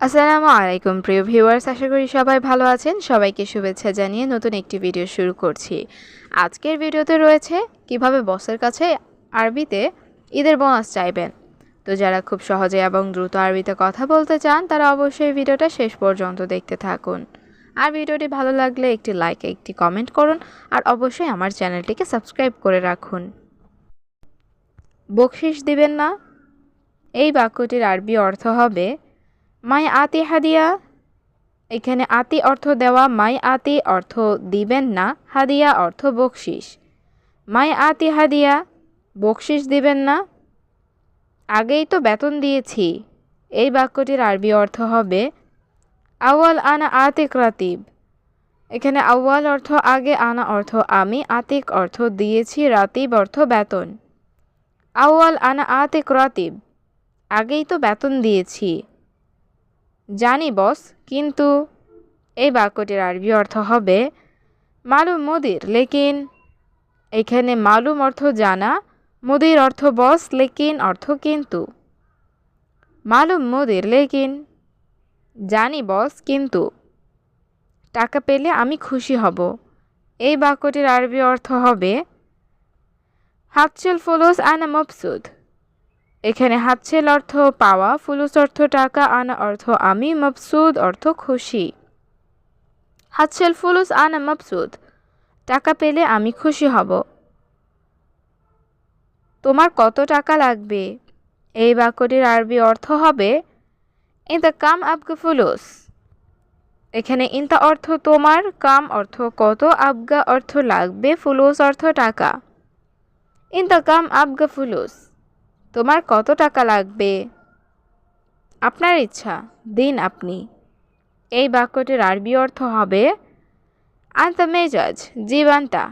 আসসালামু আলাইকুম প্রিয় ভিউয়ার্স, আশা করি সবাই ভালো আছেন। সবাইকে শুভেচ্ছা জানিয়ে নতুন একটি ভিডিও শুরু করছি। আজকের ভিডিওতে রয়েছে কিভাবে বসের কাছে আরবিতে ঈদের বোনাস চাইবেন। তো যারা খুব সহজে এবং দ্রুত আরবিতে কথা বলতে চান তারা অবশ্যই ভিডিওটা শেষ পর্যন্ত দেখতে থাকুন। আর ভিডিওটি ভালো লাগলে একটি লাইক, একটি কমেন্ট করুন আর অবশ্যই আমার চ্যানেলটিকে সাবস্ক্রাইব করে রাখুন। বকশিশ দিবেন না, এই বাক্যটির আরবি অর্থ হবে মাই আতি হাদিয়া। এখানে আতি অর্থ দেওয়া, মাই আতি অর্থ দিবেন না, হাদিয়া অর্থ বকশিস। মাই আতি হাদিয়া, বকশিস দিবেন না। আগেই তো বেতন দিয়েছি, এই বাক্যটির আরবি অর্থ হবে আওয়াল আনা আতিক রাতিব। এখানে আওয়াল অর্থ আগে, আনা অর্থ আমি, আতিক অর্থ দিয়েছি, রাতিব অর্থ বেতন। আওয়াল আনা আতিক রাতিব, আগেই তো বেতন দিয়েছি। জানি বস, কিন্তু এই বাক্যটির আরবি অর্থ হবে মালুম মুদির লেকিন। এখানে মালুম অর্থ জানা, মুদির অর্থ বস, লেকিন অর্থ কিন্তু। মালুম মুদির লেকিন, জানি বস কিন্তু টাকা পেলে আমি খুশি হব। এই বাক্যটির আরবি অর্থ হবে হাতছেল ফুলুস আনা মবসুদ। এখানে হাতছেল অর্থ পাওয়া, ফুলুস অর্থ টাকা, আনা অর্থ আমি, মবসুদ অর্থ খুশি। হাতছেল ফুলুস আনা মবসুদ, টাকা পেলে আমি খুশি হব। তোমার কত টাকা লাগবে, এই বাক্যটির আরবি অর্থ হবে ইনতা কাম আবগা ফুলুস। এখানে ইনতা অর্থ তোমার, কাম অর্থ কত, আবগা অর্থ লাগবে, ফুলুস অর্থ টাকা। ইনতা কাম আবগা ফুলুস, তোমার কত টাকা লাগবে। আপনার ইচ্ছা, দিন আপনি। এই বাক্যটির আরবি অর্থ হবে আন্তা মেজাজ জীবান্তা।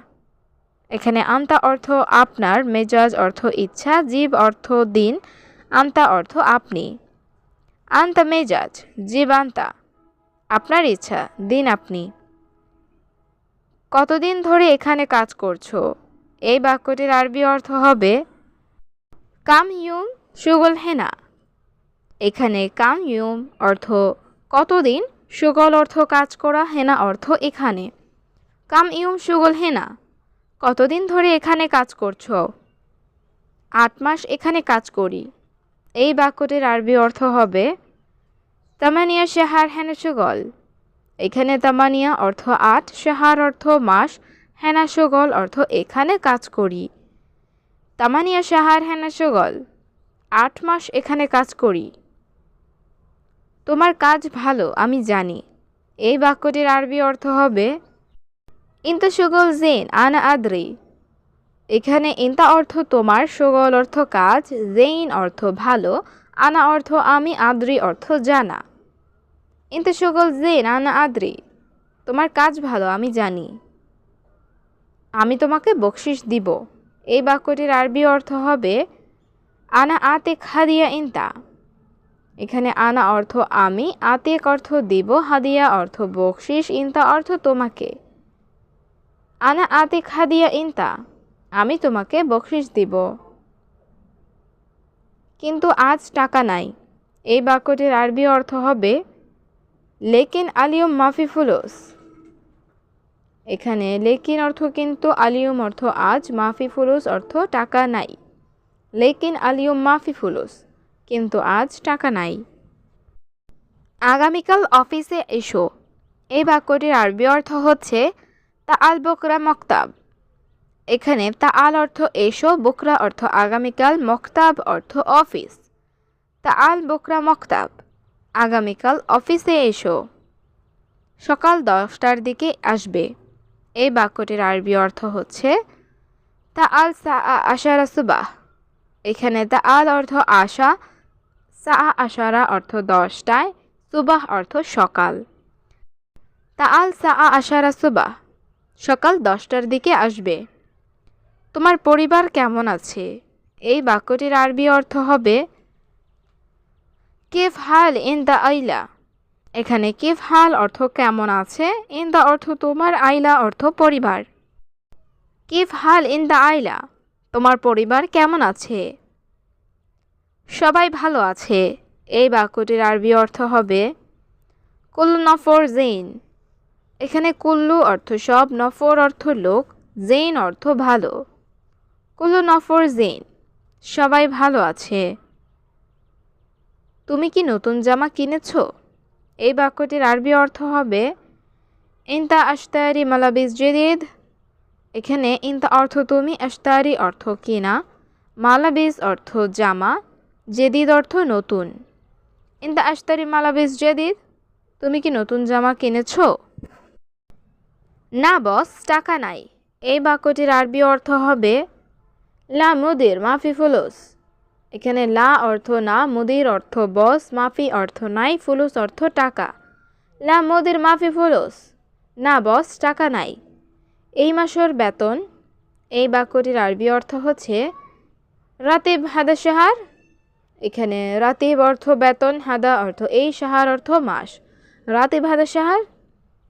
এখানে আন্তা অর্থ আপনার, মেজাজ অর্থ ইচ্ছা, জীব অর্থ দিন, আন্তা অর্থ আপনি। আন্তা মেজাজ জীবান্তা, আপনার ইচ্ছা, দিন আপনি। কতদিন ধরে এখানে কাজ করছো, এই বাক্যটির আরবি অর্থ হবে কাম ইউম সুগল হেনা। এখানে কাম ইউম অর্থ কতদিন, সুগল অর্থ কাজ করা, হেনা অর্থ এখানে। কাম ইউম সুগল হেনা, কতদিন ধরে এখানে কাজ করছো। 8 মাস এখানে কাজ করি, এই বাক্যটির আরবি অর্থ হবে তামানিয়া শাহার হেনা সুগল। এখানে তামানিয়া অর্থ 8, শাহার অর্থ মাস, হেনা সুগল অর্থ এখানে কাজ করি। তামানিয়া শাহার হেনা সুগল, 8 মাস এখানে কাজ করি। তোমার কাজ ভালো আমি জানি, এই বাক্যটির আরবি অর্থ হবে ইনতা সুগল জেন আনা আদ্রি। এখানে ইনতা অর্থ তোমার, সুগল অর্থ কাজ, জেইন অর্থ ভালো, আনা অর্থ আমি, আদ্রি অর্থ জানা। ইনতা সুগল জেন আনা আদ্রি, তোমার কাজ ভালো আমি জানি। আমি তোমাকে বকশিশ দিব, এই বাক্যটির আরবি অর্থ হবে আনা আতিক হাদিয়া ইনতা। এখানে আনা অর্থ আমি, আতিক অর্থ দিব, হাদিয়া অর্থ বকশিশ, ইনতা অর্থ তোমাকে। আনা আতিক হাদিয়া ইনতা, আমি তোমাকে বকশিশ দিব। কিন্তু আজ টাকা নাই, এই বাক্যটির আরবি অর্থ হবে লেকিন আলিয়ম মাফি ফুলুস। এখানে লেকিন অর্থ কিন্তু, আলিয়ম অর্থ আজ, মাফি ফুলুস অর্থ টাকা নাই। লেকিন আলিয়ম মাফি ফুলুস, কিন্তু আজ টাকা নাই। আগামীকাল অফিসে এসো, এই বাক্যটির আরবি অর্থ হচ্ছে তা আল বকরা মক্তাব। এখানে তা আল অর্থ এসো, বকরা অর্থ আগামীকাল, মক্তাব অর্থ অফিস। তা আল বকরা মক্তাব, আগামীকাল অফিসে এসো। সকাল 10টার দিকে আসবে, এই বাক্যটির আরবি অর্থ হচ্ছে তা আল সা আশারা সুবাহ। এখানে তা আল অর্থ আশা, সা আশারা অর্থ 10টায়, সুবাহ অর্থ সকাল। তা আল সা আশারা সুবাহ, সকাল 10টার দিকে আসবে। তোমার পরিবার কেমন আছে, এই বাক্যটির আরবি অর্থ হবে কিফ হাল ইন দা আইলা। এখানে কিফ হাল অর্থ কেমন আছে, ইন দা অর্থ তোমার, আইলা অর্থ পরিবার। কিফ হাল ইন দা আইলা, তোমার পরিবার কেমন আছে। সবাই ভালো আছে, এই বাক্যটির আরবি অর্থ হবে কুল্লু নফর জেইন। এখানে কুল্লু অর্থ সব, নফর অর্থ লোক, জেইন অর্থ ভালো। কুল্লু নফর জেইন, সবাই ভালো আছে। তুমি কি নতুন জামা কিনেছ? এই বাক্যটির আরবি অর্থ হবে ইনতা আশতারি মালাবিস জেদিদ। এখানে ইনতা অর্থ তুমি, আশতারি অর্থ কিনা, মালাবিস অর্থ জামা, জেদিদ অর্থ নতুন। ইনতা আশতারি মালাবিস জেদিদ, তুমি কি নতুন জামা কিনেছ? না বস, টাকা নাই। এই বাক্যটির আরবি অর্থ হবে লা মুদির মাফি ফুলুস। এখানে লা অর্থ না, মুদির অর্থ বস, মাফি অর্থ নাই, ফুলুস অর্থ টাকা। লা মুদির মাফি ফুলুস, না বস, টাকা নাই। এই মাসের বেতন। এই বাক্যটির আরবি অর্থ হচ্ছে রাতিব হাদা শাহার। এখানে রাতিব অর্থ বেতন, হাদা অর্থ এই, শাহার অর্থ মাস। রাতিব হাদা শাহার,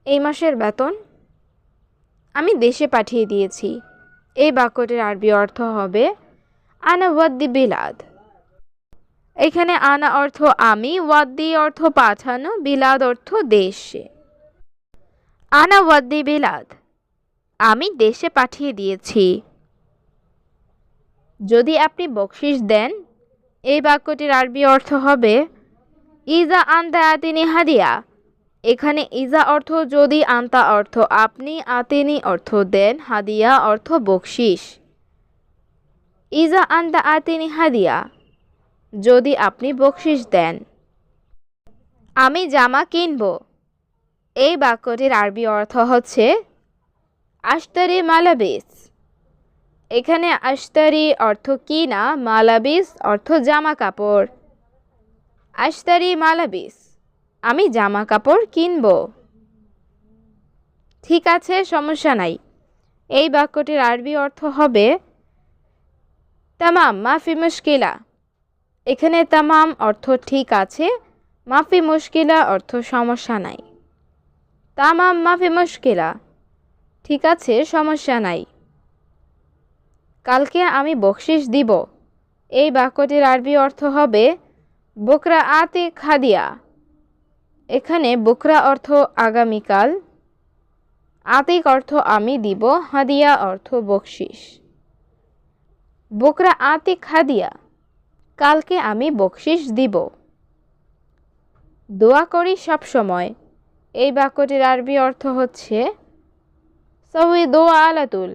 এই মাসের বেতন আমি দেশে পাঠিয়ে দিয়েছি। এই বাক্যটির আরবি অর্থ হবে আনা ওয়াদ্দি বিলাদ। এখানে আনা অর্থ আমি, ওয়াদ্দি অর্থ পাঠানো, বিলাদ অর্থ দেশে। আনা ওয়াদ্দি বিলাদ, আমি দেশে পাঠিয়ে দিয়েছি। যদি আপনি বকশিশ দেন। এই বাক্যটির আরবি অর্থ হবে ইজা আনতা আতিনি হাদিয়া। এখানে ইজা অর্থ যদি, আনতা অর্থ আপনি, আতিনি অর্থ দেন, হাদিয়া অর্থ বকশিশ। ইজা আনতা আতিনি হাদিয়া, যদি আপনি বকশিশ দেন। আমি জামা কিনব। এই বাক্যটির আরবি অর্থ হচ্ছে আশতারি মালাবিস। এখানে আশতারি অর্থ কিনা, মালাবিস অর্থ জামা কাপড়। আশতারি মালাবিস, আমি জামা কাপড় কিনব। ঠিক আছে, সমস্যা নাই। এই বাক্যটির আরবি অর্থ হবে তামাম মাফি মুশকিলা। এখানে তামাম অর্থ ঠিক আছে, মাফি মুশকিলা অর্থ সমস্যা নাই। তামাম মাফি মুশকিলা, ঠিক আছে, সমস্যা নাই। কালকে আমি বকশিশ দিব। এই বাক্যটির আরবি অর্থ হবে বুকরা আতি খাদিয়া। এখানে বুকরা অর্থ আগামীকাল, আতিক অর্থ আমি দিব, হাদিয়া অর্থ বকশিশ। বুকরা আতিক হাদিয়া, কালকে আমি বকশিশ দিব। দোয়া করি সব সময়। এই বাক্যটির আরবি অর্থ হচ্ছে সউই দোয়া আলাতুল।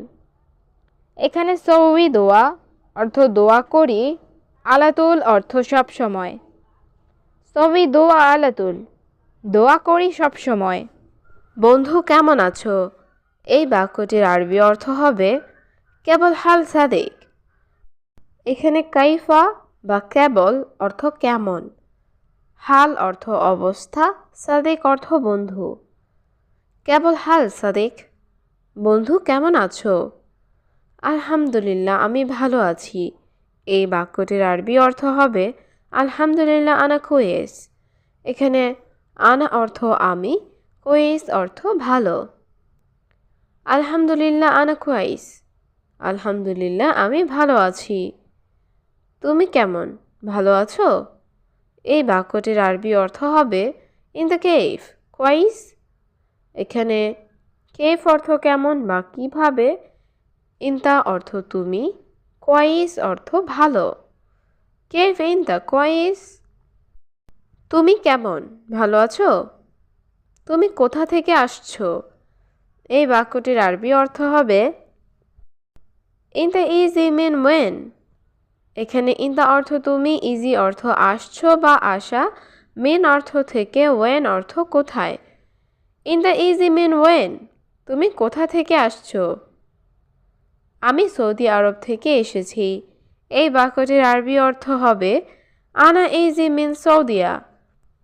এখানে সউই দোয়া অর্থ দোয়া করি, আলাতুল অর্থ সব সময়। সউই দোয়া আলাতুল, দোয়া করি সব সময়। বন্ধু কেমন আছো? এই বাক্যটির আরবি অর্থ হবে কেবল হাল সাদিক। এখানে কাইফা বা কেবল অর্থ কেমন, হাল অর্থ অবস্থা, সাদিক অর্থ বন্ধু। কেবল হাল সাদিক, বন্ধু কেমন আছো? আলহামদুলিল্লাহ, আমি ভালো আছি। এই বাক্যটির আরবি অর্থ হবে আলহামদুলিল্লাহ আনা কোয়েস। এখানে আনা অর্থ আমি, কোয়েস অর্থ ভালো। আলহামদুলিল্লাহ আনা কোয়েস, আলহামদুলিল্লাহ আমি ভালো আছি। তুমি কেমন, ভালো আছো? এই বাক্যটির আরবি অর্থ হবে ইন দ্য কেফ কোয়াইস। এখানে কেফ অর্থ কেমন বা কিভাবে, ইনতা অর্থ তুমি, কোয়াইস অর্থ ভালো। কেফ ইনতা কোয়াইস, তুমি কেমন, ভালো আছো? তুমি কোথা থেকে আসছো? এই বাক্যটির আরবি অর্থ হবে ইনতা ইজি মিন ওয়েন। এখানে ইনতা অর্থ তুমি, ইজি অর্থ আসছো বা আসা, মিন অর্থ থেকে, ওয়েন অর্থ কোথায়। ইনতা ইজি মিন ওয়েন, তুমি কোথা থেকে আসছো? আমি সৌদি আরব থেকে এসেছি। এই বাক্যটির আরবি অর্থ হবে আনা ইজি মিন সৌদিয়া।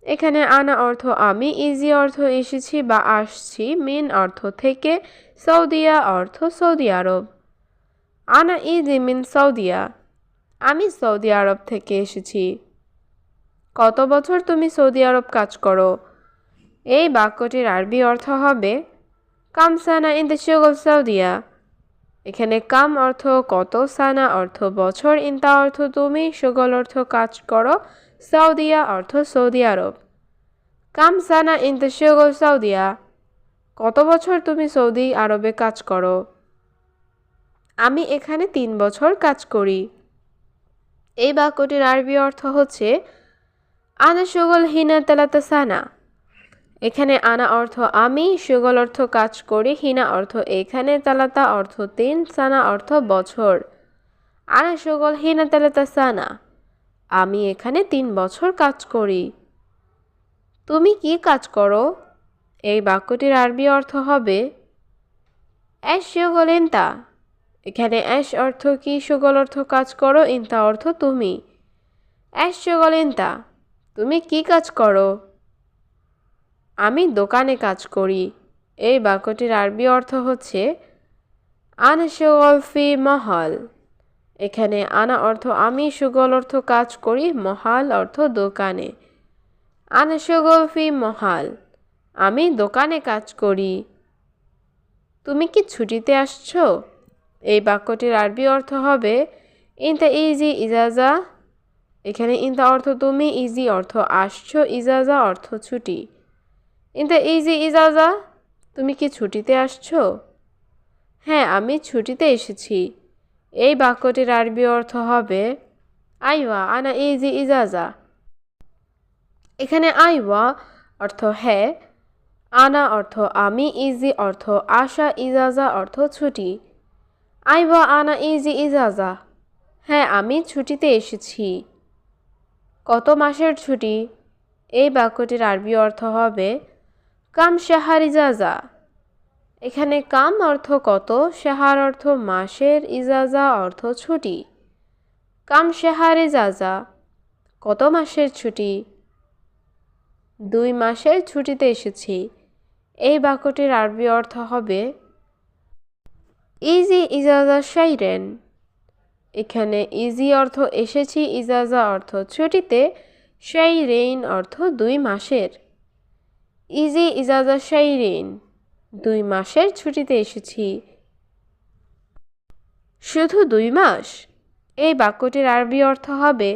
এখানে আনা অর্থ আমি, ইজি অর্থ এসেছি বা আসছি, মিন অর্থ থেকে, সৌদিয়া অর্থ সৌদি আরব। আনা ইজি মিন সৌদিয়া, আমি সৌদি আরব থেকে এসেছি। কত বছর তুমি সৌদি আরব কাজ করো? এই বাক্যটির আরবি অর্থ হবে কাম সানা ইন দ্য শুগল সৌদিয়া। এখানে কাম অর্থ কত, সানা অর্থ বছর, ইনতা অর্থ তুমি, শুগল অর্থ কাজ করো, সৌদিয়া অর্থ সৌদি আরব। কাম সানা ইনতা শুগল সৌদিয়া, কত বছর তুমি সৌদি আরবে কাজ করো? আমি এখানে 3 বছর কাজ করি। এই বাক্যটির আরবি অর্থ হচ্ছে আনা শুগল হিনা তালাতা সানা। এখানে আনা অর্থ আমি, শুগল অর্থ কাজ করি, হিনা অর্থ এখানে, তালাতা অর্থ 3, সানা অর্থ বছর। আনা শুগল হিনা তালাতা সানা, আমি এখানে 3 বছর কাজ করি। তুমি কি কাজ করো? এই বাক্যটির আরবি অর্থ হবে এশ শুগল ইনতা। এখানে এশ অর্থ কি, শুগল অর্থ কাজ করো, ইনতা অর্থ তুমি। এশ শুগল ইনতা, তুমি কি কাজ করো? আমি দোকানে কাজ করি। এই বাক্যটির আরবি অর্থ হচ্ছে আনা শুগল ফি মহল। এখানে আনা অর্থ আমি, শুগল অর্থ কাজ করি, মহাল অর্থ দোকানে। আনা শুগল ফি মহাল, আমি দোকানে কাজ করি। তুমি কি ছুটিতে আসছো? এই বাক্যটির আরবি অর্থ হবে ইনতা ইজি ইজাজা। এখানে ইনতা অর্থ তুমি, ইজি অর্থ আসছো, ইজাজা অর্থ ছুটি। ইনতা ইজি ইজাজা, তুমি কি ছুটিতে আসছো? হ্যাঁ, আমি ছুটিতে এসেছি। এই বাক্যটির আরবি অর্থ হবে আইওয়া আনা ইজি ইজাজা। এখানে আইওয়া অর্থ হ্যাঁ, আনা অর্থ আমি, ইজি অর্থ আসা, ইজাজা অর্থ ছুটি। আইওয়া আনা ইজি ইজাজা, হ্যাঁ আমি ছুটিতে এসেছি। কত মাসের ছুটি? এই বাক্যটির আরবি অর্থ হবে কাম শাহার ইজাজা। এখানে কাম অর্থ কত, শাহার অর্থ মাসের, ইজাজা অর্থ ছুটি। কাম শাহার ইজাজা, কত মাসের ছুটি? 2 মাসের ছুটিতে এসেছি। এই বাক্যটির আরবি অর্থ হবে ইজি ইজাজা শাইরেন। এখানে ইজি অর্থ এসেছি, ইজাজা অর্থ ছুটিতে, শাইরেন অর্থ 2 মাসের। ইজি ইজাজা শাইরেন, 2 মাসের ছুটিতে এসেছি। শুধু 2 মাস? এই বাক্যটির আরবি অর্থ হবে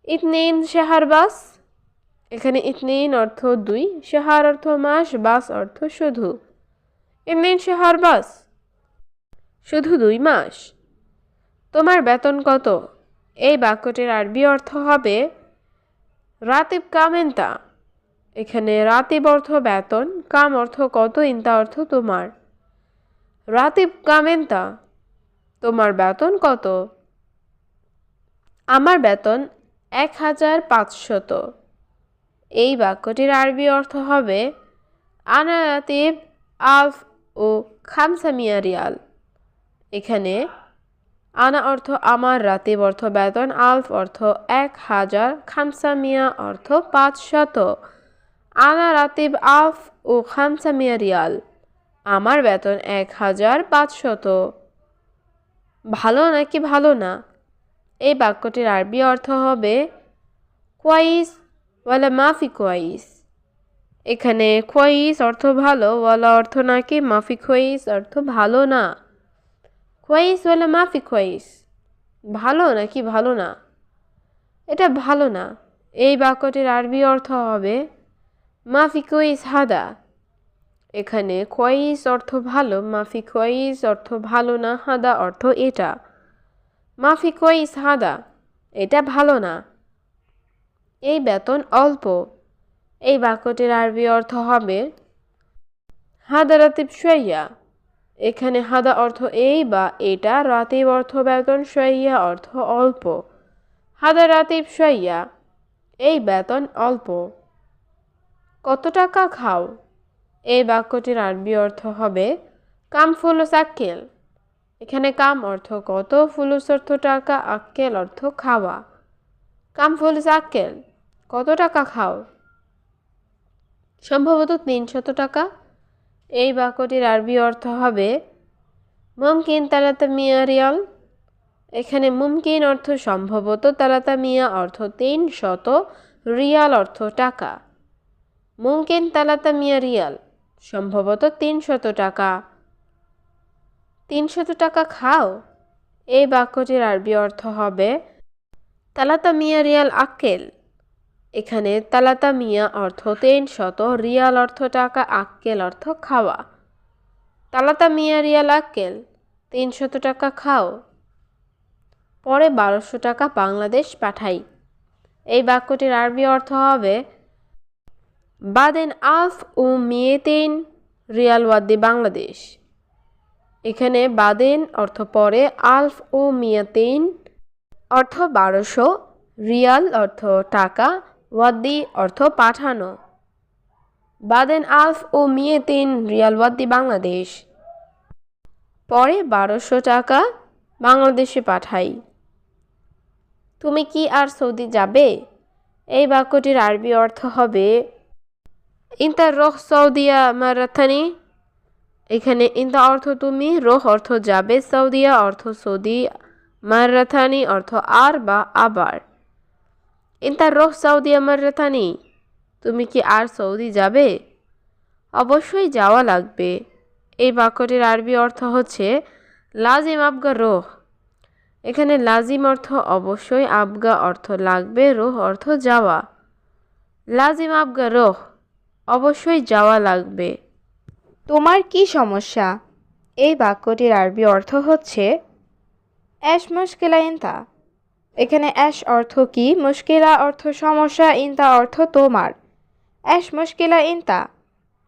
ইতনিন শাহার বাস। এখানে ইতনিন অর্থ 2, শাহার অর্থ মাস, বাস অর্থ শুধু। ইতনিন শাহার বাস, শুধু 2 মাস। তোমার বেতন কত? এই বাক্যটির আরবি অর্থ হবে রাতিব কাম ইনতা। এখানে রাতিব অর্থ বেতন, কাম অর্থ কত, ইনতা অর্থ তোমার। রাতিব কাম ইনতা, তোমার বেতন কত? আমার বেতন 1500। এই বাক্যটির আরবি অর্থ হবে আনা রাতিব আলফ ও খামসামিয়া রিয়াল। এখানে আনা অর্থ আমার, রাতিব অর্থ বেতন, আলফ অর্থ 1000, খামসামিয়া অর্থ 500। আনা রাতিব আলফ ও খামসামিয়া রিয়াল, আমার বেতন 1500। ভালো নাকি ভালো না? এই বাক্যটির আরবি অর্থ হবে কোয়াইস ওয়ালা মাফি কোয়াইস। এখানে কোয়াইস অর্থ ভালো, ওয়ালা অর্থ নাকি, মাফি কোয়াইস অর্থ ভালো না। কোয়াইস ওয়ালা মাফি কোয়াইস, ভালো নাকি ভালো না? এটা ভালো না। এই বাক্যটির আরবি অর্থ হবে মাফি কোয়াইস হাদা। এখানে কোয়াইস অর্থ ভালো, মাফি কোয়াইস অর্থ ভালো না, হাদা অর্থ এটা। মাফি কোয়াইস হাদা, এটা ভালো না। এই বেতন অল্প। এই বাক্যটির আরবি অর্থ হবে হাদা রাতিব শোয়া। এখানে হাদা অর্থ এই বা এটা, রাতিব অর্থ বেতন, শোয়া অর্থ অল্প। হাদা রাতিব শোয়া, এই বেতন অল্প। কত টাকা খাও? এই বাক্যটির আরবি অর্থ হবে কাম ফুলুস আক্কেল। এখানে কাম অর্থ কত, ফুলুস অর্থ টাকা, আক্কেল অর্থ খাওয়া। কাম ফুলুস আক্কেল, কত টাকা খাও? সম্ভবত 300 টাকা। এই বাক্যটির আরবি অর্থ হবে মুমকিন তালাতা মিয়া রিয়াল। এখানে মুমকিন অর্থ সম্ভবত, তালাতা মিয়া অর্থ 300, রিয়াল অর্থ টাকা। মুমকিন তালাতা মিয়া রিয়াল, সম্ভবত 300 টাকা। 300 টাকা খাও? এই বাক্যটির আরবি অর্থ হবে তালাতা মিয়া রিয়াল আক্কেল। এখানে তালাতা মিয়া অর্থ ৩০০, রিয়াল অর্থ টাকা, আক্কেল অর্থ খাওয়া। তালাতা মিয়া রিয়াল আক্কেল, ৩০০ টাকা খাও। পরে ১২০০ টাকা বাংলাদেশ পাঠাই। এই বাক্যটির আরবি অর্থ হবে বাদেন আলফ ও মিয়েতিন রিয়াল ওয়াদ্দি বাংলাদেশ। এখানে বাদেন অর্থ পরে, আলফ ও মিয়াতিন অর্থ ১২০০, রিয়াল অর্থ টাকা, ওয়াদ্দি অর্থ পাঠানো। বাদেন আলফ ও মিয়েতিন রিয়াল ওয়াদ্দি বাংলাদেশ। পরে ১২০০ টাকা বাংলাদেশে পাঠাই। তুমি কি আর সৌদি যাবে? এই বাক্যটির আরবি অর্থ হবে ইনতা রোহ সৌদিয়া মারাথানি। এখানে ইনতা অর্থ তুমি, রোহ অর্থ যাবে, সৌদিয়া অর্থ সৌদি, মারাথানি অর্থ আর বা আবার। ইনতা রোহ সৌদিয়া মারাথানি, তুমি কি আর সৌদি যাবে? অবশ্যই যাওয়া লাগবে। এই বাক্যটির আরবি অর্থ হচ্ছে লাজিম আবগা রোহ। এখানে লাজিম অর্থ অবশ্যই, আবগা অর্থ লাগবে, রোহ অর্থ যাওয়া। লাজিম আবগা রোহ, অবশ্যই যাওয়া লাগবে। তোমার কি সমস্যা? এই বাক্যটির আরবি অর্থ হচ্ছে এশ মুশকিলা ইনতা। এখানে এশ অর্থ কি, মুশকিলা অর্থ সমস্যা, ইনতা অর্থ তোমার। এশ মুশকিলা ইনতা,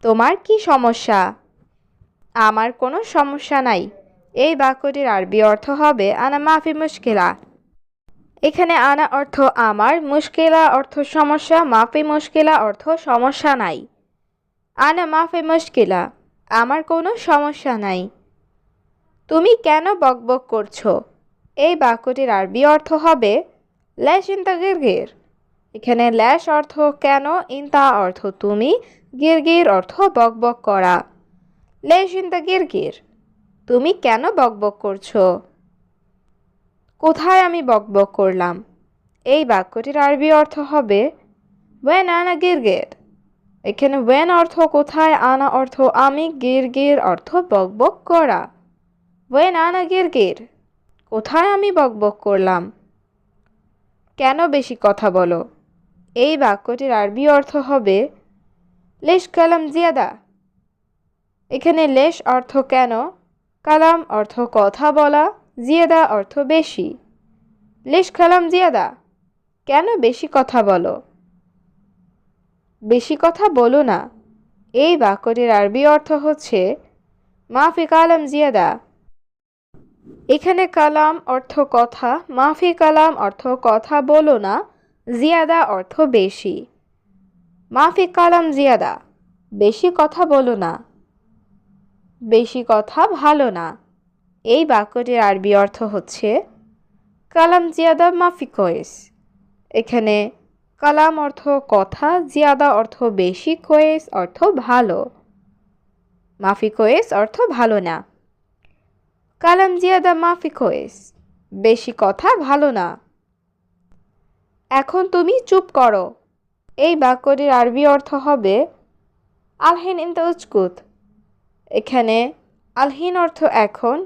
তোমার কি সমস্যা? আমার কোনো সমস্যা নাই। এই বাক্যটির আরবি অর্থ হবে আনা মাফি মুশকিলা। এখানে আনা অর্থ আমার, মুশকিলা অর্থ সমস্যা, মাফি মুশকিলা অর্থ সমস্যা নাই। আনা মাফি মুশকিলা, আমার কোনো সমস্যা নাই। তুমি কেন বকবক করছো? এই বাক্যটির আরবি অর্থ হবে লেশ ইনতা গিরগির। এখানে লেশ অর্থ কেন, ইনতা অর্থ তুমি, গিরগির অর্থ বকবক করা। লেশ ইনতা গিরগির, তুমি কেন বকবক করছো? কোথায় আমি বকবক করলাম? এই বাক্যটির আরবি অর্থ হবে ওয়েন আনা গিরগির। এখানে ওয়েন অর্থ কোথায়, আনা অর্থ আমি, গিরগির অর্থ বকবক করা। ওয়েন আনা গিরগির, কোথায় আমি বকবক করলাম? কেন বেশি কথা বলো? এই বাক্যটির আরবি অর্থ হবে লেশ কালাম জিয়াদা। এখানে লেশ অর্থ কেন, কালাম অর্থ কথা বলা, জিয়াদা অর্থ বেশি। লেশ কালাম জিয়াদা, কেন বেশি কথা বলো? বেশি কথা বলো না। এই বাক্যটির আরবি অর্থ হচ্ছে মাফি কালাম জিয়াদা। এখানে কালাম অর্থ কথা, মাফি কালাম অর্থ কথা বলো না, জিয়াদা অর্থ বেশি। মাফি কালাম জিয়াদা, বেশি কথা বলো না। বেশি কথা ভালো না। এই বাক্যটির আরবি অর্থ হচ্ছে কালাম জিয়াদা মাফি কয়েস। এখানে কালাম অর্থ কথা, জিয়াদা অর্থ বেশি, কয়েস অর্থ ভালো। মাফি কয়েস অর্থ ভালো না। কালাম জিয়াদা মাফি কয়েস, বেশি কথা ভালো না। এখন তুমি চুপ করো। এই বাক্যটির আরবি অর্থ হবে আলহিন ইনতা উচকুত। এখানে আলহিন অর্থ এখন,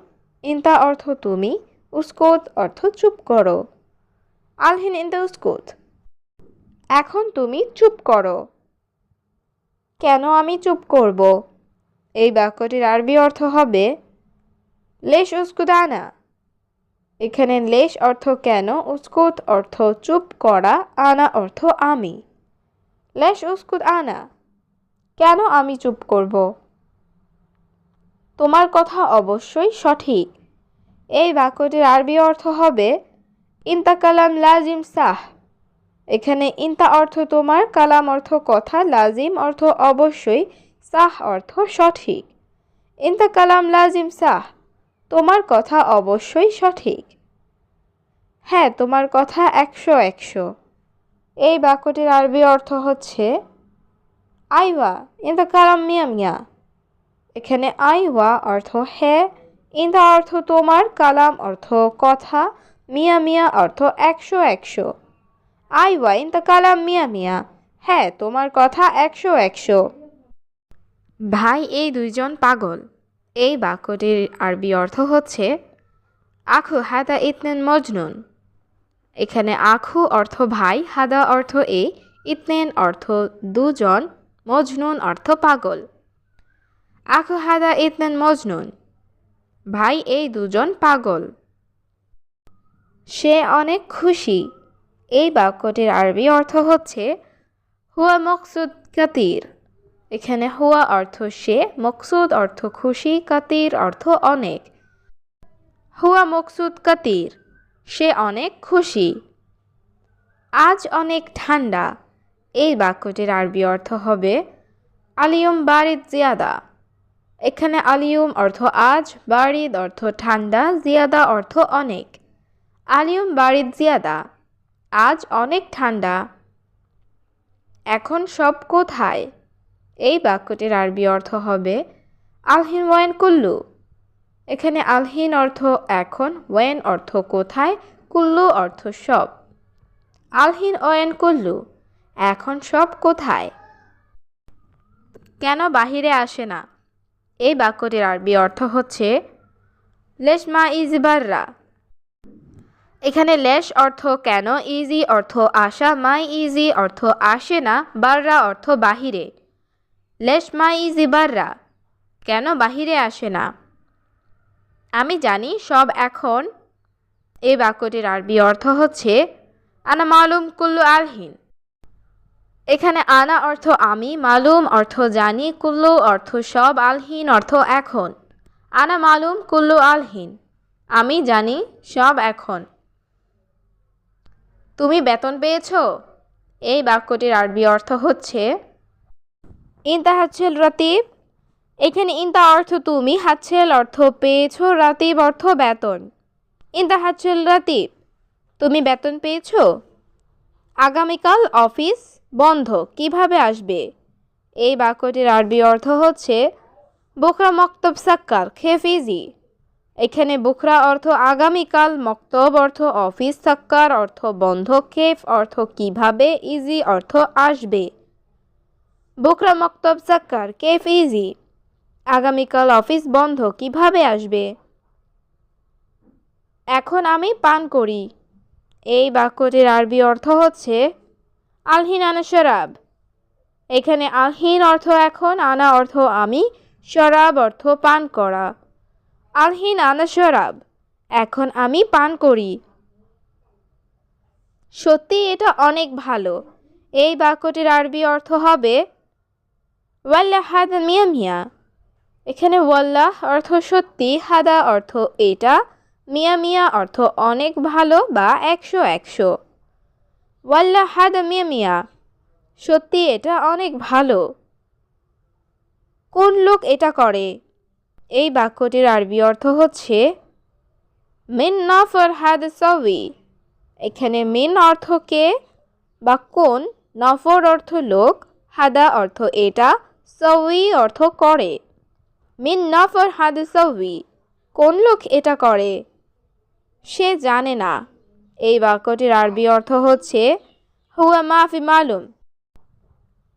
ইনতা অর্থ তুমি, উস্কুত অর্থ চুপ করো। আলহিন ইনতা উস্কুত, এখন তুমি চুপ করো। কেন আমি চুপ করব? এই বাক্যটির আরবি অর্থ হবে লেশ উস্কুত আনা। এখানে লেশ অর্থ কেন, উস্কুত অর্থ চুপ করা, আনা অর্থ আমি। লেশ উস্কুত আনা, কেন আমি চুপ করব? তোমার কথা অবশ্যই সঠিক। এই বাক্যটির আরবি অর্থ হবে ইনতা কালাম লাজিম সাহ। এখানে ইনতা অর্থ তোমার, কালাম অর্থ কথা, লাজিম অর্থ অবশ্যই, সাহ অর্থ সঠিক। ইনতা কালাম লাজিম সাহ, তোমার কথা অবশ্যই সঠিক। হ্যাঁ, তোমার কথা ১০০। এই বাক্যটির আরবি অর্থ হচ্ছে আইওয়া ইনতা কালাম মিয়া মিয়া। এখানে আইওয়া অর্থ হ্যাঁ, ইনতা অর্থ তোমার, কালাম অর্থ কথা, মিয়া মিয়া অর্থ ১০০। আইওয়া ইনতা কালাম মিয়া মিয়া, হ্যাঁ তোমার কথা ১০০। ভাই এই দুইজন পাগল। এই বাক্যটির আরবি অর্থ হচ্ছে আখু হাদা ইতনেন মজনুন। এখানে আখু অর্থ ভাই, হাদা অর্থ ইতনেন অর্থ দুজন, মজনুন অর্থ পাগল। আখু হাদা ইতনেন মজনুন, ভাই এই দুজন পাগল। সে অনেক খুশি। এই বাক্যটির আরবি অর্থ হচ্ছে হুয়া মকসুদ কাতির। এখানে হুয়া অর্থ সে, মকসুদ অর্থ খুশি, কাতির অর্থ অনেক। হুয়া মকসুদ কাতির, সে অনেক খুশি। আজ অনেক ঠান্ডা। এই বাক্যটির আরবি অর্থ হবে আলিয়ম বারিদ জিয়াদা। এখানে আলিয়ম অর্থ আজ, বারিদ অর্থ ঠান্ডা, জিয়াদা অর্থ অনেক। আলিয়ম বারিদ জিয়াদা, আজ অনেক ঠান্ডা। এখন সব কোথায়? এই বাক্যটির আরবি অর্থ হবে আলহিন ওয়াইন কুল্লু। এখানে আলহিন অর্থ এখন, ওয়েন অর্থ কোথায়, কুল্লু অর্থ সব। আলহিন ওয়েন কুল্লু, এখন সব কোথায়? কেন বাহিরে আসে না? এই বাক্যটির আরবি অর্থ হচ্ছে লেশ মা ইজি বাররা। এখানে লেশ অর্থ কেন, ইজি অর্থ আসা, মাই ইজি অর্থ আসে না, বাররা অর্থ বাহিরে। লেশ মা ইজি বাররা, কেন বাহিরে আসে না? আমি জানি সব এখন। এই বাক্যটির আরবি অর্থ হচ্ছে আনা মালুম কুল্লু আলহিন। এখানে আনা অর্থ আমি, মালুম অর্থ জানি, কুল্লু অর্থ সব, আলহিন অর্থ এখন। আনা মালুম কুল্লু আলহিন, আমি জানি সব এখন। তুমি বেতন পেয়েছো? এই বাক্যটির আরবি অর্থ হচ্ছে ইনতা হাচ্ছেল রাতিব। এখানে ইনতা অর্থ তুমি, হাচ্ছেল অর্থ পেয়েছো, রাতিব অর্থ বেতন। ইনতা হাচ্ছেল রাতিব, তুমি বেতন পেয়েছো? আগামীকাল অফিস বন্ধ, কিভাবে আসবে? এই বাক্যটির আরবি অর্থ হচ্ছে বুকরা মক্তব সাক্কার খেফিজি। এখানে বুকরা অর্থ আগামীকাল, মক্তব অর্থ অফিস, সাক্কার অর্থ বন্ধ, খেফ অর্থ কিভাবে, ইজি অর্থ আসবে। বুকরা মক্তব সাক্কার কেফ ইজি, আগামীকাল অফিস বন্ধ, কিভাবে আসবে? এখন আমি পান করি। এই বাক্যটির আরবি অর্থ হচ্ছে আলহিন আনা শরাব। এখানে আলহিন অর্থ এখন, আনা অর্থ আমি, শরাব অর্থ পান করা। আলহিন আনা শরাব, এখন আমি পান করি। সত্যি এটা অনেক ভালো। এই বাক্যটির আরবি অর্থ হবে ওয়াল্লাহ হাদা মিয়া মিয়া। এখানে ওয়াল্লাহ অর্থ সত্যি, হাদা অর্থ এটা, মিয়া মিয়া অর্থ অনেক ভালো বা 100 100। ওয়াল্লাহ হাদা মিয়া মিয়া, সত্যি এটা অনেক ভালো। কোন লোক এটা করে? এই বাক্যটির আরবি অর্থ হচ্ছে মিন নফর হাদা সাউই। এখানে মিন অর্থ কে বা কোন, নফর অর্থ লোক, হাদা অর্থ এটা, সাউই অর্থ করে। মিন নফর হাদা সাউই, কোন লোক এটা করে? সে জানে না। এই বাক্যটির আরবি অর্থ হচ্ছে হুয়া মাফি মালুম।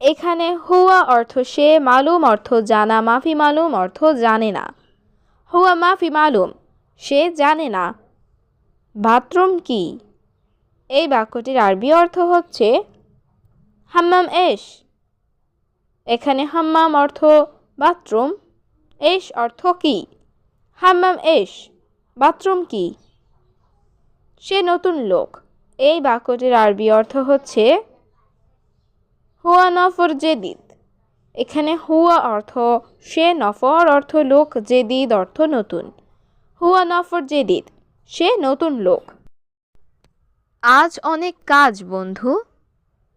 এখানে হুয়া অর্থ সে, মালুম অর্থ জানা, মাফি মালুম অর্থ জানে না। হুয়া মাফি মালুম, সে জানে না। বাথরুম কি? এই বাক্যটির আরবি অর্থ হচ্ছে হাম্মাম এশ। এখানে হাম্মাম অর্থ বাথরুম, এশ অর্থ কি। হাম্মাম এশ, বাথরুম কি? সে নতুন লোক। এই বাক্যটির আরবি অর্থ হচ্ছে হুয়া নফর জেদিদ। এখানে হুয়া অর্থ সে, নফর অর্থ লোক, জেদিদ অর্থ নতুন। হুয়া নফর জেদিদ, সে নতুন লোক। আজ অনেক কাজ বন্ধু।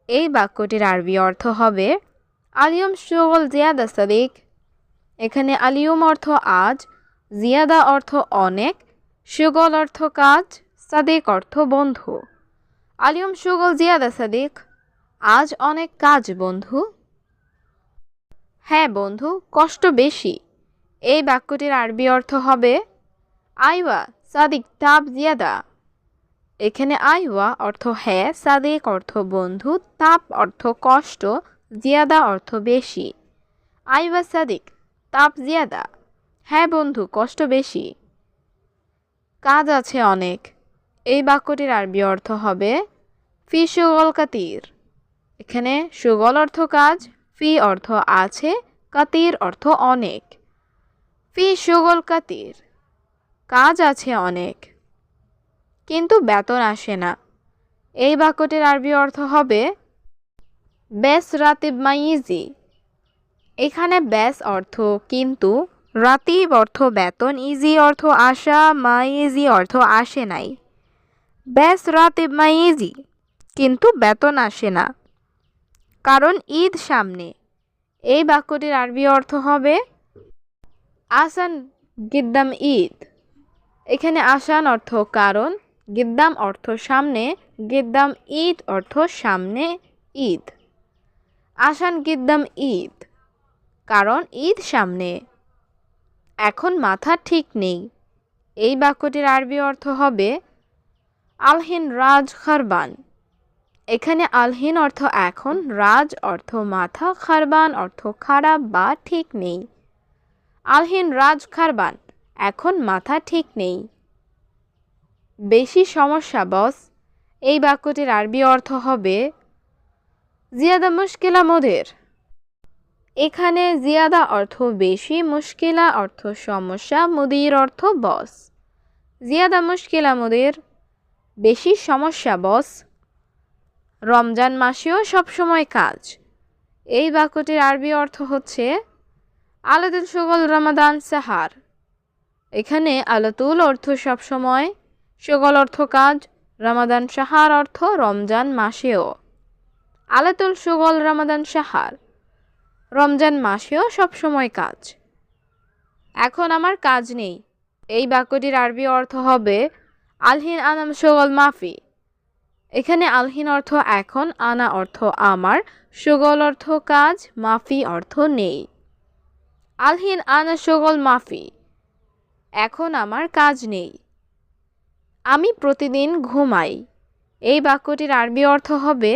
এই বাক্যটির আরবি অর্থ হবে আলিয়ম শুগল জিয়াদা সাদিক। এখানে আলিয়ম অর্থ আজ, জিয়াদা অর্থ অনেক, শুগল অর্থ কাজ, সাদিক অর্থ বন্ধু। আলিয়ম শুগল জিয়াদা সাদিক, আজ অনেক কাজ বন্ধু। হ্যাঁ বন্ধু, কষ্ট বেশি। এই বাক্যটির আরবি অর্থ হবে আইওয়া সাদিক তাপ জিয়াদা। এখানে আইওয়া অর্থ হ্যাঁ, সাদিক অর্থ বন্ধু, তাপ অর্থ কষ্ট, জিয়াদা অর্থ বেশি। আইওয়া সাদিক তাপ জিয়াদা, হ্যাঁ বন্ধু কষ্ট বেশি। কাজ আছে অনেক। এই বাক্যটির আরবি অর্থ হবে ফি শুগল কাতির। এখানে সুগল অর্থ কাজ, ফি অর্থ আছে, কাতির অর্থ অনেক। ফি সুগল কাতির, কাজ আছে অনেক কিন্তু বেতন আসে না। এই বাক্যটির আরবি অর্থ হবে বেস রাতিব মাইজি। এখানে বেস অর্থ কিন্তু, রাতিব অর্থ বেতন, ইজি অর্থ আসা, মাইজি অর্থ আসে নাই। বেস রাতিব মাইজি, কিন্তু বেতন আসে না কারণ ঈদ সামনে। এই বাক্যটির আরবি অর্থ হবে আসান গিদ্দাম ঈদ। এখানে আসান অর্থ কারণ, গিদ্দাম অর্থ সামনে, গিদ্দাম ঈদ অর্থ সামনে ঈদ। আসান গিদ্দাম ঈদ, কারণ ঈদ সামনে। এখন মাথা ঠিক নেই। এই বাক্যটির আরবি অর্থ হবে আলহিন রাজ খারবান। এখানে আলহিন অর্থ এখন, রাজ অর্থ মাথা, খারবান অর্থ খারাপ বা ঠিক নেই। আলহিন রাজ খারবান, এখন মাথা ঠিক নেই। বেশি সমস্যা বস। এই বাক্যটির আরবি অর্থ হবে জিয়াদা মুশকিলা মোদের। এখানে জিয়াদা অর্থ বেশি, মুশকিলা অর্থ সমস্যা, মুদির অর্থ বস। জিয়াদা মুশকিলা মোদের, বেশি সমস্যা বস। রমজান মাসেও সবসময় কাজ। এই বাক্যটির আরবি অর্থ হচ্ছে আলাতুল সুগল রমাদান সাহার। এখানে আলাতুল অর্থ সবসময়, সুগল অর্থ কাজ, রমাদান সাহার অর্থ রমজান মাসেও। আলাতুল সুগল রমাদান সাহার, রমজান মাসেও সবসময় কাজ। এখন আমার কাজ নেই। এই বাক্যটির আরবি অর্থ হবে আলহিন আনাম সুগল মাফি। এখানে আলহিন অর্থ এখন, আনা অর্থ আমার, সুগল অর্থ কাজ, মাফি অর্থ নেই। আলহিন আনা সুগল মাফি, এখন আমার কাজ নেই। আমি প্রতিদিন ঘুমাই। এই বাক্যটির আরবি অর্থ হবে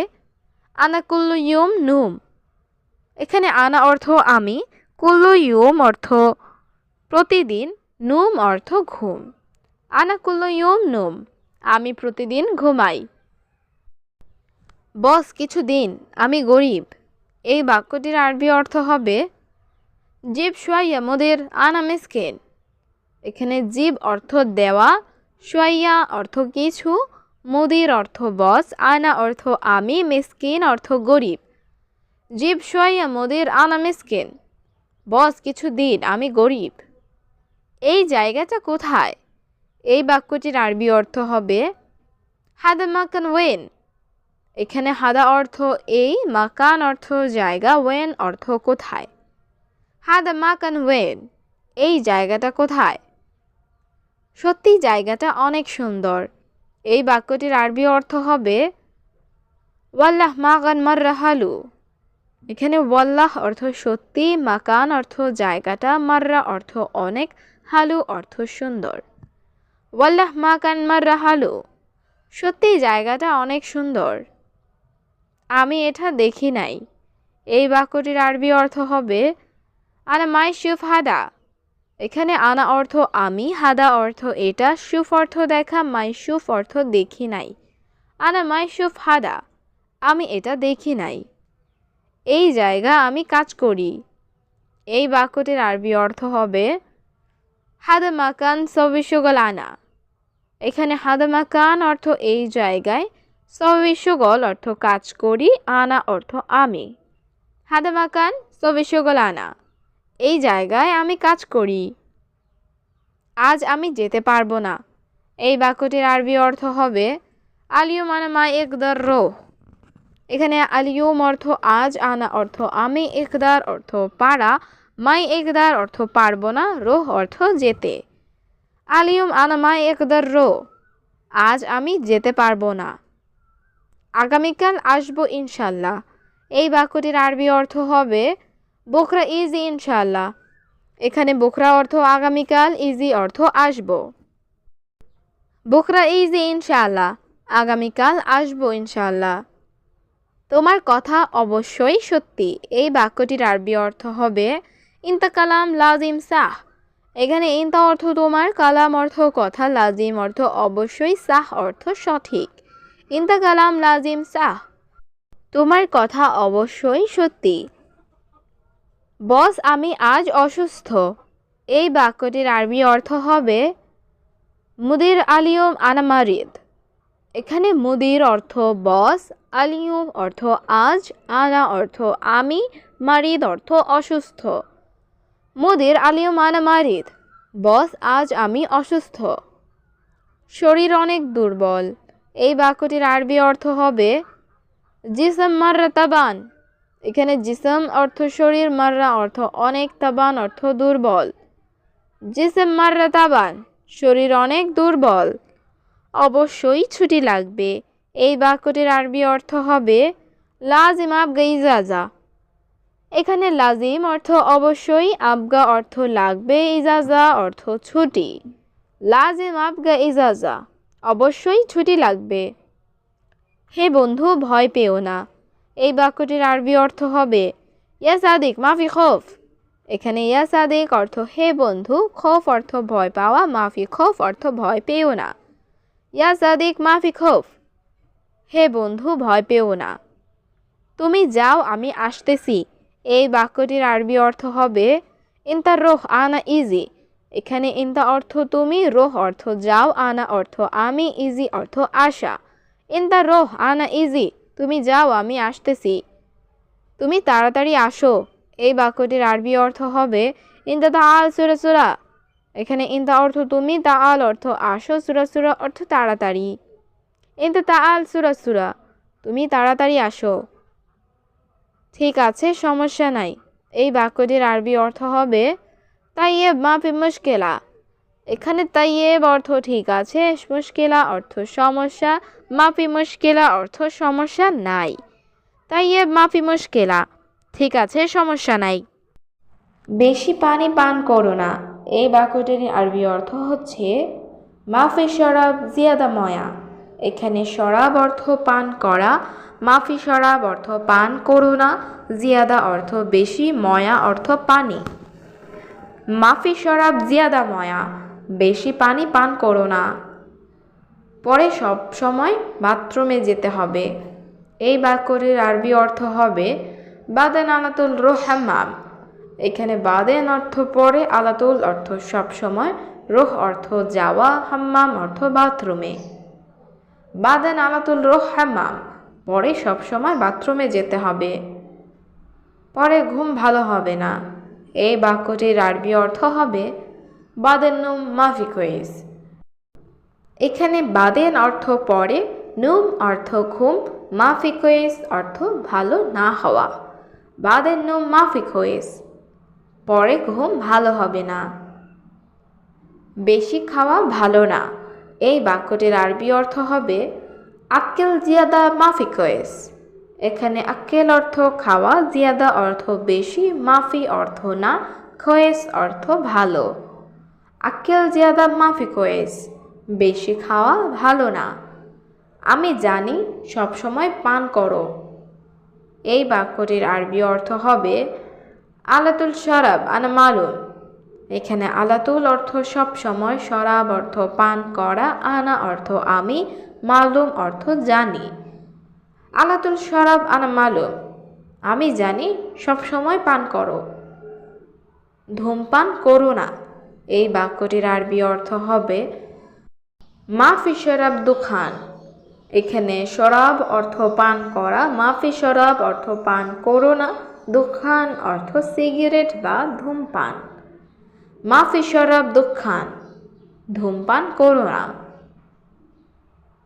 আনা কুল্লু ইয়ুম নুম। এখানে আনা অর্থ আমি, কুল্লু ইয়ুম অর্থ প্রতিদিন, নুম অর্থ ঘুম। আনা কুল্লু ইয়ুম নুম, আমি প্রতিদিন ঘুমাই। বস কিছুদিন, আমি গরিব। এই বাক্যটির আরবি অর্থ হবে জিব শোয়াইয়া মোদের আনা মিসকিন। এখানে জিব অর্থ দেওয়া, শোয়াইয়া অর্থ কিছু, মুদির অর্থ বস, আনা অর্থ আমি, মিসকিন অর্থ গরিব। জিব শোয়াইয়া মোদের আনা মিসকিন, বস কিছু দিন, আমি গরিব। এই জায়গাটা কোথায়? এই বাক্যটির আরবি অর্থ হবে হাদা মাকান ওয়েন। এখানে হাদা অর্থ এই, মাকান অর্থ জায়গা, ওয়েন অর্থ কোথায়। হাদা মাকান ওয়েন, এই জায়গাটা কোথায়? সত্যি জায়গাটা অনেক সুন্দর। এই বাক্যটির আরবি অর্থ হবে ওয়াল্লাহ মাকান মাররা হালু। এখানে ওয়াল্লাহ অর্থ সত্যি, মাকান অর্থ জায়গাটা, মাররা অর্থ অনেক, হালু অর্থ সুন্দর। ওয়াল্লাহ মাকান মাররা হালু, সত্যি জায়গাটা অনেক সুন্দর। আমি এটা দেখি নাই। এই বাক্যটির আরবি অর্থ হবে আনা মাই শুফ হাদা। এখানে আনা অর্থ আমি, হাদা অর্থ এটা, শুফ অর্থ দেখা, মাই শুফ অর্থ দেখি নাই। আনা মাই শুফ হাদা, আমি এটা দেখি নাই। এই জায়গা আমি কাজ করি। এই বাক্যটির আরবি অর্থ হবে হাদা মাকান সবিশুগল আনা। এখানে হাদা মাকান অর্থ এই জায়গায়, সবিশুগল অর্থ কাজ করি, আনা অর্থ আমি। হাদা মাকান সবিশুগল আনা, এই জায়গায় আমি কাজ করি। আজ আমি যেতে পারবো না। এই বাক্যটির আরবি অর্থ হবে আলিয়ুম আনা মা ইকদার রোহ। এখানে আলিয়ুম অর্থ আজ, আনা অর্থ আমি, ইকদার অর্থ পারা, মাই ইকদার অর্থ পারবো না, রোহ অর্থ যেতে। আলিয়ুম আনা মা ইকদার রোহ, আজ আমি যেতে পারবো না। আগামীকাল আসবো ইনশাল্লাহ। এই বাক্যটির আরবি অর্থ হবে বুকরা ইজি ইনশাল্লাহ। এখানে বুকরা অর্থ আগামীকাল, ইজি অর্থ আসবো। বুকরা ইজি ইনশাল্লাহ, আগামীকাল আসবো ইনশাল্লাহ। তোমার কথা অবশ্যই সত্যি। এই বাক্যটির আরবি অর্থ হবে ইনতা কালাম লাজিম সাহ। এখানে ইনতা অর্থ তোমার, কালাম অর্থ কথা, লাজিম অর্থ অবশ্যই, সাহ অর্থ সঠিক। ইনতা কালাম লাজিম সাহ, তোমার কথা অবশ্যই সত্যি। বস, আমি আজ অসুস্থ। এই বাক্যটির আরবি অর্থ হবে মুদির আলিয়ম আনা মারিদ। এখানে মুদির অর্থ বস, আলিয়ম অর্থ আজ, আনা অর্থ আমি, মারিদ অর্থ অসুস্থ। মুদির আলিয়ম আনা মারিদ, বস আজ আমি অসুস্থ। শরীর অনেক দুর্বল। এই বাক্যটির আরবি অর্থ হবে জিসম মাররা তাবান। এখানে জিসম অর্থ শরীর, মাররা অর্থ অনেক, তাবান অর্থ দুর্বল। জিসম মাররা তাবান, শরীর অনেক দুর্বল। অবশ্যই ছুটি লাগবে। এই বাক্যটির আরবি অর্থ হবে লাজিম আবগা ইজাজা। এখানে লাজিম অর্থ অবশ্যই, আবগা অর্থ লাগবে, ইজাজা অর্থ ছুটি। লাজিম আবগা ইজাজা, অবশ্যই ছুটি লাগবে। হে বন্ধু, ভয় পেও না। এই বাক্যটির আরবি অর্থ হবে ইয়া সাদিক মাফি খৌফ। এখানে ইয়া সাদিক অর্থ হে বন্ধু, খৌফ অর্থ ভয় পাওয়া, মাফি খৌফ অর্থ ভয় পেও না। ইয়া সাদিক মাফি খৌফ, হে বন্ধু ভয় পেও না। তুমি যাও, আমি আসতেছি। এই বাক্যটির আরবি অর্থ হবে ইনতা রোহ আনা ইজি। এখানে ইনতা অর্থ তুমি, রোহ অর্থ যাও, আনা অর্থ আমি, ইজি অর্থ আসা। ইনতা রোহ আনা ইজি, তুমি যাও, আমি আসতেছি। তুমি তাড়াতাড়ি আসো। এই বাক্যটির আরবি অর্থ হবে ইনতা তাআল সুরা সুরা। এখানে ইনতা অর্থ তুমি, তাআল অর্থ আসো, সুরা সুরা অর্থ তাড়াতাড়ি। ইনতা তাআল সুরা সুরা, তুমি তাড়াতাড়ি আসো। ঠিক আছে, সমস্যা নাই। এই বাক্যটির আরবি অর্থ হবে তাইয়েব মাফি মুশকিলা। এখানে তাইয়েব অর্থ ঠিক আছে, মুশকিলা অর্থ সমস্যা, মাফি মুশকিলা অর্থ সমস্যা নাই। তাইয়েব মাফি মুশকিলা, ঠিক আছে, সমস্যা নাই। বেশি পানি পান করো না। এই বাক্যটির আরবি অর্থ হচ্ছে মাফি শরাব জিয়াদা ময়া। এখানে শরাব অর্থ পান করা, মাফি শরাব অর্থ পান করো না, জিয়াদা অর্থ বেশি, ময়া অর্থ পানি। মাফি শরাব জিয়াদা ময়া, বেশি পানি পান করো না। পরে সব সময় বাথরুমে যেতে হবে। এই বাক্যটির আরবি অর্থ হবে বাদেন আলাতুল রোহ হাম্মাম। এখানে বাদেন অর্থ পরে, আলাতুল অর্থ সব সময়, রোহ অর্থ যাওয়া, হাম্মাম অর্থ বাথরুমে। বাদেন আলাতুল রোহ হাম্মাম, পরে সব সময় বাথরুমে যেতে হবে। পরে ঘুম ভালো হবে না। এই বাক্যটির আরবি অর্থ হবে বাদেন নুম মাফি কোয়েস। এখানে বাদেন অর্থ পরে, নুম অর্থ ঘুম, মাফি কোয়েস অর্থ ভালো না হওয়া। বাদেন নুম মাফি কোয়েস, পরে ঘুম ভালো হবে না। বেশি খাওয়া ভালো না। এই বাক্যটির আরবি অর্থ হবে আক্কেল জিয়াদা মাফি কোয়েস। এখানে আক্কেল অর্থ খাওয়া, জিয়াদা অর্থ বেশি, মাফি অর্থ না, কোয়েস অর্থ ভালো। আক্কেল জিয়াদা মাফি কোয়েস, বেশি খাওয়া ভালো না। আমি জানি, সবসময় পান করো। এই বাক্যটির আরবি অর্থ হবে আলাতুল শরাব আনা মালুম। এখানে আলাতুল অর্থ সব সময়, শরাব অর্থ পান করা, আনা অর্থ আমি, মালুম অর্থ জানি। আলাতুল শরাব আনা মালুম, আমি জানি, সব সময় পান করো। ধূমপান করো না। এই বাক্যটির আরবি অর্থ হবে মাফি শরাব দুখান। এখানে শরাব অর্থ পান করা, মাফি শরাব অর্থ পান করো না, দুখান অর্থ সিগারেট বা ধূমপান। মাফি শরাব দুখান, ধূমপান করো না।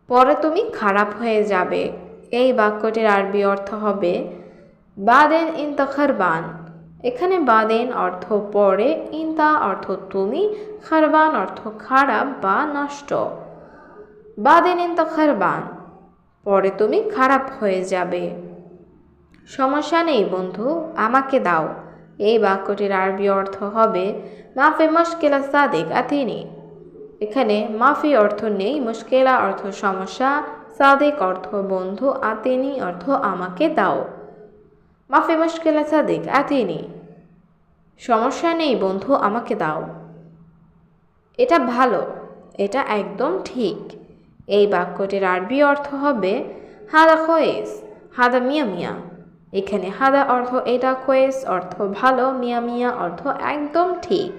পরে তুমি খারাপ হয়ে যাবে। এই বাক্যটির আরবি অর্থ হবে বাদেন ইনতা খারবান। এখানে বাদেন অর্থ পরে, ইনতা অর্থ তুমি, খারবান অর্থ খারাপ বা নষ্ট। বাদেন ইনতা খারবান, পরে তুমি খারাপ হয়ে যাবে। সমস্যা নেই বন্ধু, আমাকে দাও। এই বাক্যটির আরবি অর্থ হবে মাফি মুশকিলা সাদিক আতিনি। এখানে মাফি অর্থ নেই, মুশকিলা অর্থ সমস্যা, সাদিক অর্থ বন্ধু, আতিনি অর্থ আমাকে দাও। মাফি মুশকিলা সাদিক আতিনি, সমস্যা নেই বন্ধু, আমাকে দাও। এটা ভালো, এটা একদম ঠিক। এই বাক্যটির আরবি অর্থ হবে হাদা খয়েস। হাদা মিয়া মিয়া। এখানে হাদা অর্থ এটা, কোয়েস অর্থ ভালো, মিয়া মিয়া অর্থ একদম ঠিক।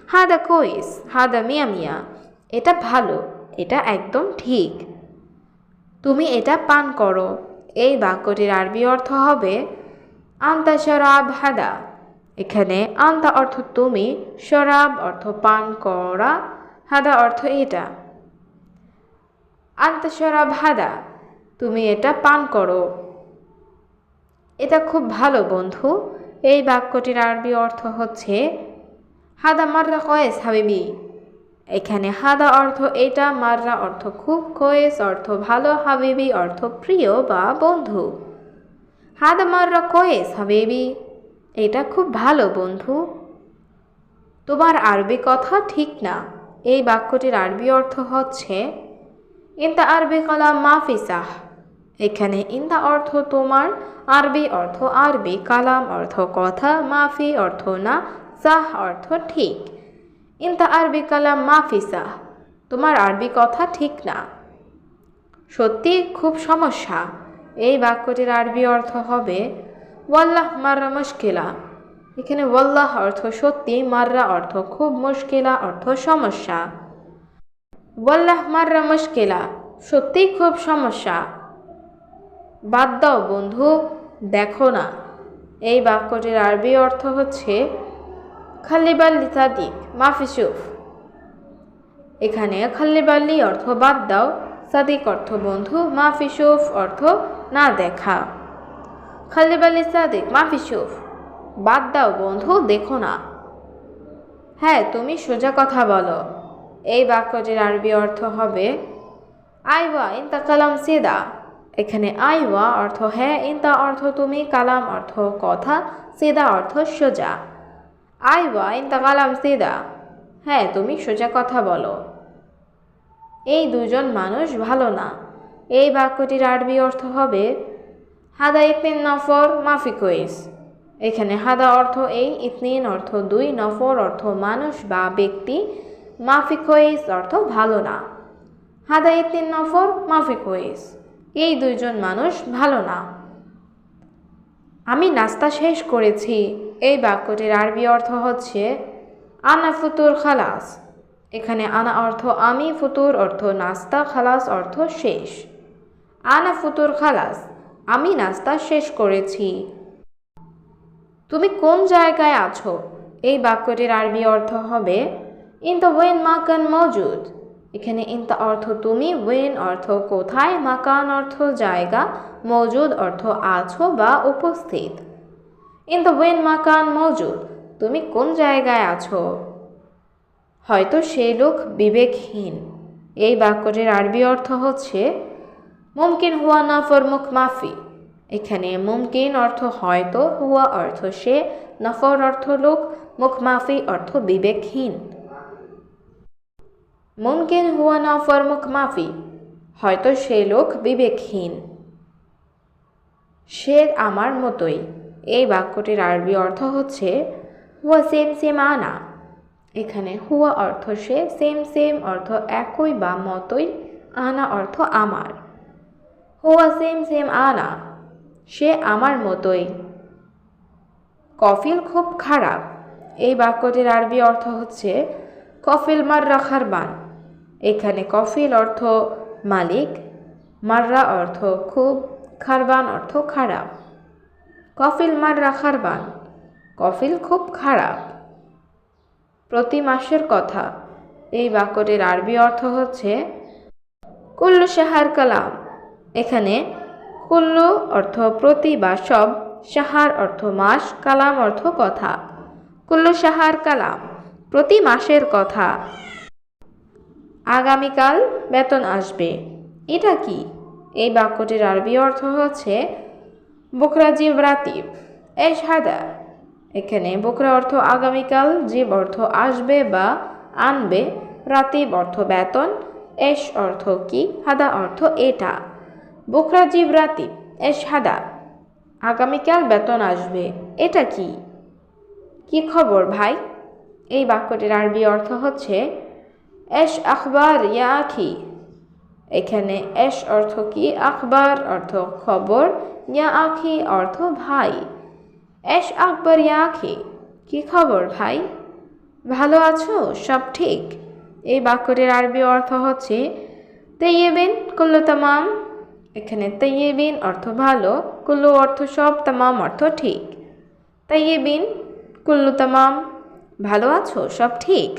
হাদা কোয়েস, হাদা মিয়া মিয়া। এটা ভালো, এটা একদম ঠিক। তুমি এটা পান করো। এই বাক্যটির আরবি অর্থ হবে আন্তা শরাব হাদা। এখানে আন্তা অর্থ তুমি, শরাব অর্থ পান করা, হাদা অর্থ এটা। আন্তা শরাব হাদা, তুমি এটা পান করো। এটা খুব ভালো বন্ধু। এই বাক্যটির আরবি অর্থ হচ্ছে হাদা মাররা কয়েস হাবিবি। এখানে হাদা অর্থ এটা, মাররা অর্থ খুব, কয়েস অর্থ ভালো, হাবিবি অর্থ প্রিয় বা বন্ধু। হাদা মাররা কয়েস হাবিবি, এটা খুব ভালো বন্ধু। তোমার আরবি কথা ঠিক না। এই বাক্যটির আরবি অর্থ হচ্ছে ইনতা আরবি কালাম মাফি সাহ। এখানে ইনতা অর্থ তোমার, আরবি অর্থ আরবি, কালাম অর্থ কথা, মাফি অর্থ না, সাহ অর্থ ঠিক। ইনতা আরবি কালাম মাফি সাহ, তোমার আরবি কথা ঠিক না। সত্যি খুব সমস্যা। এই বাক্যটির আরবি অর্থ হবে ওয়াল্লাহ মাররা মুশকিলা। এখানে ওয়াল্লাহ অর্থ সত্যি, মাররা অর্থ খুব, মুশকিলা অর্থ সমস্যা। ওয়াল্লাহ মাররা মুশকিলা, সত্যি খুব সমস্যা। বাদ দাও বন্ধু, দেখো না। এই বাক্যটির আরবি অর্থ হচ্ছে খাল্লিবাল্লি সাদিক মাফি শুফ। এখানে খাল্লিবাল্লি অর্থ বাদ দাও, সাদিক অর্থ বন্ধু, মাফি শুফ অর্থ না দেখা। খাল্লিবাল্লি সাদিক মাফি শুফ, বাদ দাও বন্ধু, দেখো না। হ্যাঁ, তুমি সোজা কথা বলো। এই বাক্যটির আরবি অর্থ হবে আইওয়া ইনতা কালাম সিদা। এখানে আইওয়া অর্থ হ্যাঁ, ইনতা অর্থ তুমি, কালাম অর্থ কথা, সিদা অর্থ সোজা। আইওয়া ইনতা কালাম সিদা, হ্যাঁ তুমি সোজা কথা বলো। এই দুজন মানুষ ভালো না। এই বাক্যটির আরবি অর্থ হবে হাদা ইতনিন নফর মাফি কোয়েস। এখানে হাদা অর্থ এই, ইতনিন অর্থ দুই, নফর অর্থ মানুষ বা ব্যক্তি, মাফি কোয়েস অর্থ ভালো না। হাদা ইতনিন নফর মাফি কোয়েস, এই দুইজন মানুষ ভালো না। আমি নাস্তা শেষ করেছি। এই বাক্যটির আরবি অর্থ হচ্ছে আনা ফুতুর খালাস। এখানে আনা অর্থ আমি, ফুতুর অর্থ নাস্তা, খালাস অর্থ শেষ। আনা ফুতুর খালাস, আমি নাস্তা শেষ করেছি। তুমি কোন জায়গায় আছো? এই বাক্যটির আরবি অর্থ হবে ইনতা ওয়েন মাকান মজুদ। এখানে ইনতা অর্থ তুমি, ওয়েন অর্থ কোথায়, মাকান অর্থ জায়গা, মজুদ অর্থ আছো বা উপস্থিত। ইনতা ওয়েন মাকান মজুদ, তুমি কোন জায়গায় আছো? হয়তো সেই লোক বিবেকহীন। এই বাক্যটির আরবি অর্থ হচ্ছে মুমকিন হুয়া নফর মুখ মাফি। এখানে মুমকিন অর্থ হয়তো, হুয়া অর্থ সে, নফর অর্থ লোক, মুখ মাফি অর্থ বিবেকহীন। মুমকিন হুয়া নফর মুখ মাফি, হয়তো সে লোক বিবেকহীন। সে আমার মতোই। এই বাক্যটির আরবি অর্থ হচ্ছে হুয়া সেম সেম আনা। এখানে হুয়া অর্থ সে, সেম সেম অর্থ একই বা মতোই, আনা অর্থ আমার। হুয়া সেম সেম আনা, সে আমার মতোই। কফিল খুব খারাপ। এই বাক্যটির আরবি অর্থ হচ্ছে কফিল মাররা খারবান। এখানে কফিল অর্থ মালিক, মাররা অর্থ খুব, খারবান অর্থ খারাপ। কফিল মাররা খারবান, কফিল খুব খারাপ। প্রতি মাসের কথা। এই বাক্যটির আরবি অর্থ হচ্ছে কুল্লু শাহার কালাম। এখানে কুল্লু অর্থ প্রতি বা সব, শাহার অর্থ মাস, কালাম অর্থ কথা। কুল্লু শাহার কালাম, প্রতি মাসের কথা। আগামীকাল বেতন আসবে। এটা কি? এই বাক্যটির আরবি অর্থ হচ্ছে বুকরা জিব রাতিব এশ হাদা। এখানে বুকরা অর্থ আগামীকাল, জিব অর্থ আসবে বা আনবে, রাতিব অর্থ বেতন, এশ অর্থ কি, হাদা অর্থ এটা। বুকরা জিব রাতিব এশ হাদা, আগামীকাল বেতন আসবে। এটা কি? কি খবর ভাই? এই বাক্যটির আরবি অর্থ হচ্ছে এশ আখবার ইয়া আখি। এখানে এশ অর্থ কি? আখবার অর্থ খবর, ইয়া আখি অর্থ ভাই। এশ আকবর ইয়া আখি, কি খবর ভাই? ভালো আছো? সব ঠিক? এই বাক্যটির আরবি অর্থ হচ্ছে তৈয়বিন কুল্লু তামাম। এখানে তৈয়বিন অর্থ ভালো, কুল্লু অর্থ সব, তামাম অর্থ ঠিক। তৈয়বিন কুল্লু তামাম, ভালো আছো? সব ঠিক?